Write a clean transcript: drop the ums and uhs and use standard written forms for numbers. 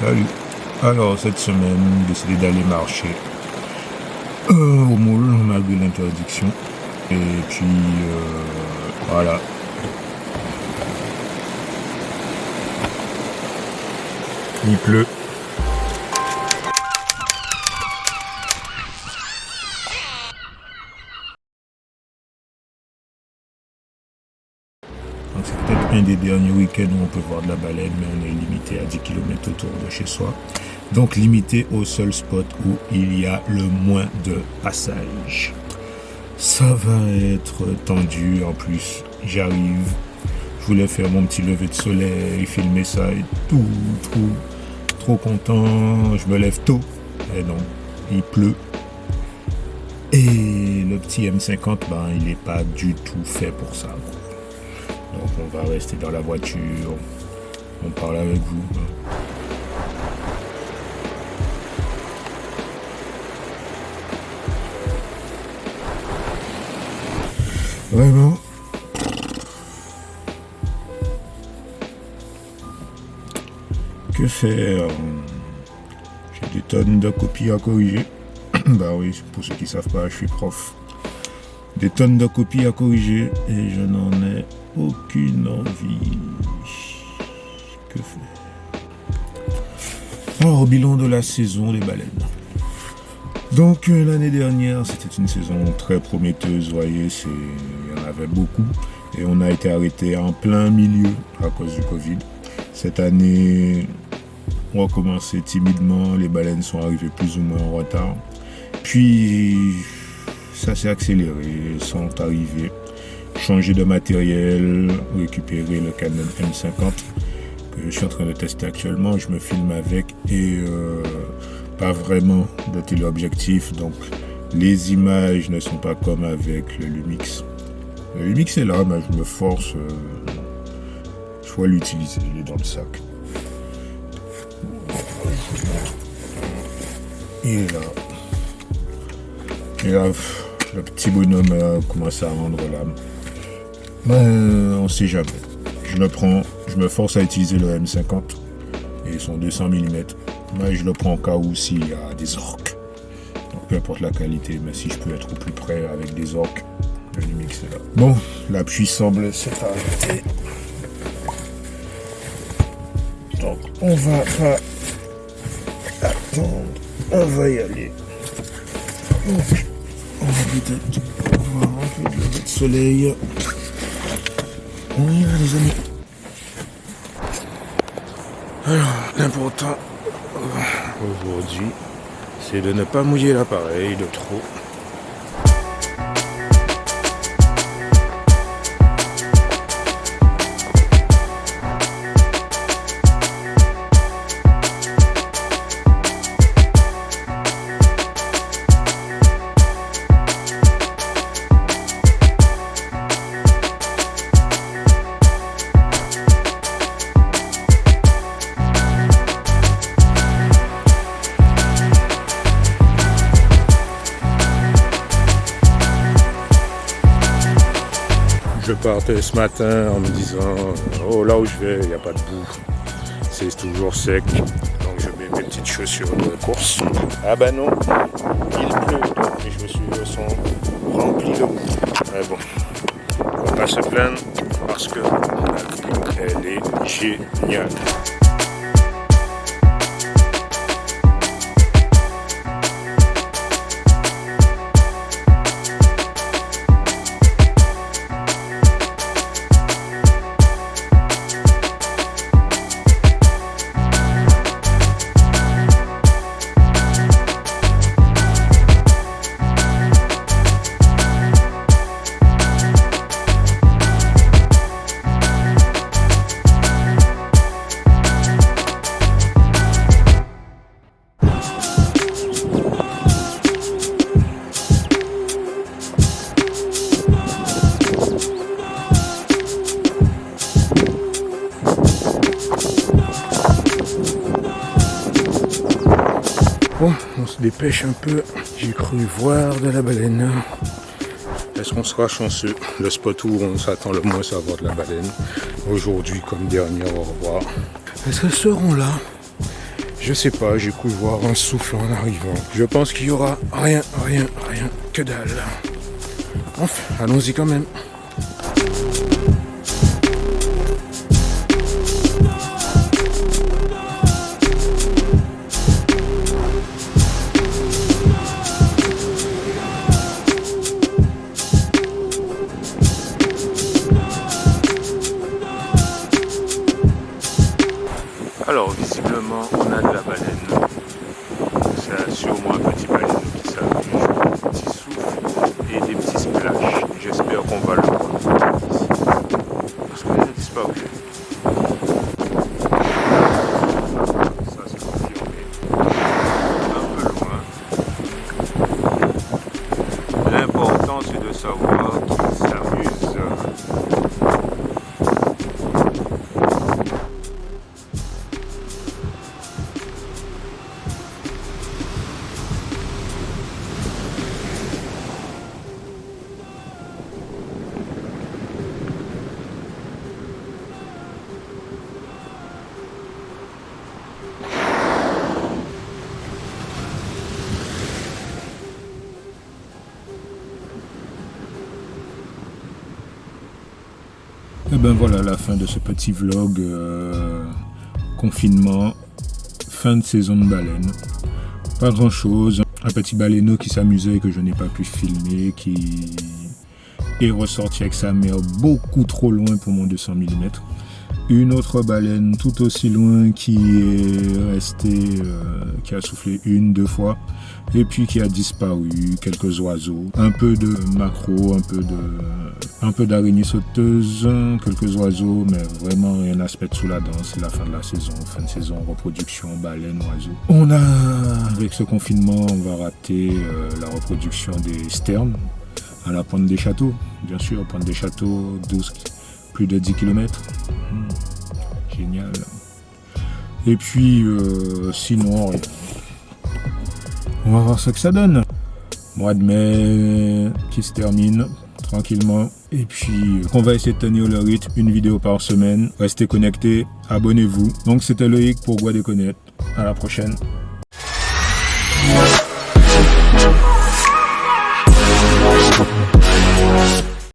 Salut. Alors, cette semaine, j'ai décidé d'aller marcher au moule malgré l'interdiction. Et puis, voilà. Il pleut. Donc c'est peut-être un des derniers week-ends où on peut voir de la baleine, mais on est limité à 10 km autour de chez soi. Donc limité au seul spot où il y a le moins de passages. Ça va être tendu en plus. J'arrive. Je voulais faire mon petit lever de soleil, filmer ça et tout. Trop content. Je me lève tôt. Et non, il pleut. Et le petit M50, il n'est pas du tout fait pour ça. Donc on va rester dans la voiture, on parle avec vous. Vraiment. Que faire? J'ai des tonnes de copies à corriger. Bah oui, pour ceux qui ne savent pas, je suis prof. Des tonnes de copies à corriger et je n'en ai aucune envie. Que faire? Alors, bilan de la saison des baleines. Donc, l'année dernière, c'était une saison très prometteuse. Vous voyez, il y en avait beaucoup. Et on a été arrêté en plein milieu à cause du Covid. Cette année, on a commencé timidement. Les baleines sont arrivées plus ou moins en retard. Puis, ça s'est accéléré. Elles sont arrivées. Changer de matériel, récupérer le Canon M50 que je suis en train de tester actuellement. Je me filme avec et pas vraiment de téléobjectif, donc les images ne sont pas comme avec le Lumix. Le Lumix est là, mais je me force, je dois l'utiliser, il est dans le sac. Il est là. Et là, le petit bonhomme a commencé à rendre l'âme. On sait jamais. Je me force à utiliser le M50 et son 200 mm. Mais je le prends au cas où s'il y a des orques. Donc peu importe la qualité, mais si je peux être au plus près avec des orques, le Lumix est là. Bon, la pluie semble s'être arrêtée. Donc on va pas attendre, on va y aller. Donc, on va peut-être voir un peu de lever de soleil. On y va les amis. Alors, l'important aujourd'hui, c'est de ne pas mouiller l'appareil de trop. Je partais ce matin en me disant oh là où je vais il n'y a pas de boue, c'est toujours sec, donc je mets mes petites chaussures de course. Ah bah non, il pleut, donc mes chaussures sont remplies de boue. Mais bon, on va pas se plaindre parce que la clim elle est géniale. Bon, on se dépêche un peu. J'ai cru voir de la baleine. Est-ce qu'on sera chanceux? Le spot où on s'attend le moins à voir de la baleine. Aujourd'hui, comme dernier au revoir. Est-ce qu'elles seront là? Je sais pas, j'ai cru voir un souffle en arrivant. Je pense qu'il y aura rien, que dalle. Enfin, allons-y quand même. Alors, visiblement, on a de la baleine. C'est sûrement un petit baleine qui s'amuse, un petit souffle et des petits splashs. J'espère qu'on va le voir ici. Parce qu'il a disparu. Ça, c'est confirmé. Un peu loin. L'important, c'est de savoir qu'il s'amuse. Et ben voilà la fin de ce petit vlog confinement, fin de saison de baleine. Pas grand chose, un petit baleineau qui s'amusait et que je n'ai pas pu filmer, qui est ressorti avec sa mère beaucoup trop loin pour mon 200 mm. Une autre baleine tout aussi loin qui est restée, qui a soufflé une, deux fois, et puis qui a disparu, quelques oiseaux, un peu de maquereaux, un peu d'araignées sauteuses, quelques oiseaux, mais vraiment rien à se mettre sous la dent. C'est la fin de la saison, fin de saison, reproduction, baleines, oiseaux. On a, avec ce confinement, on va rater la reproduction des sternes à la Pointe des Châteaux, bien sûr, Pointe des Châteaux, plus de 10 km. Génial. Et puis, sinon, rien. On va voir ce que ça donne. Mois de mai qui se termine tranquillement. Et puis, on va essayer de tenir le rythme, une vidéo par semaine. Restez connectés, abonnez-vous. Donc, c'était Loïc pour Bois des Connettes. À la prochaine.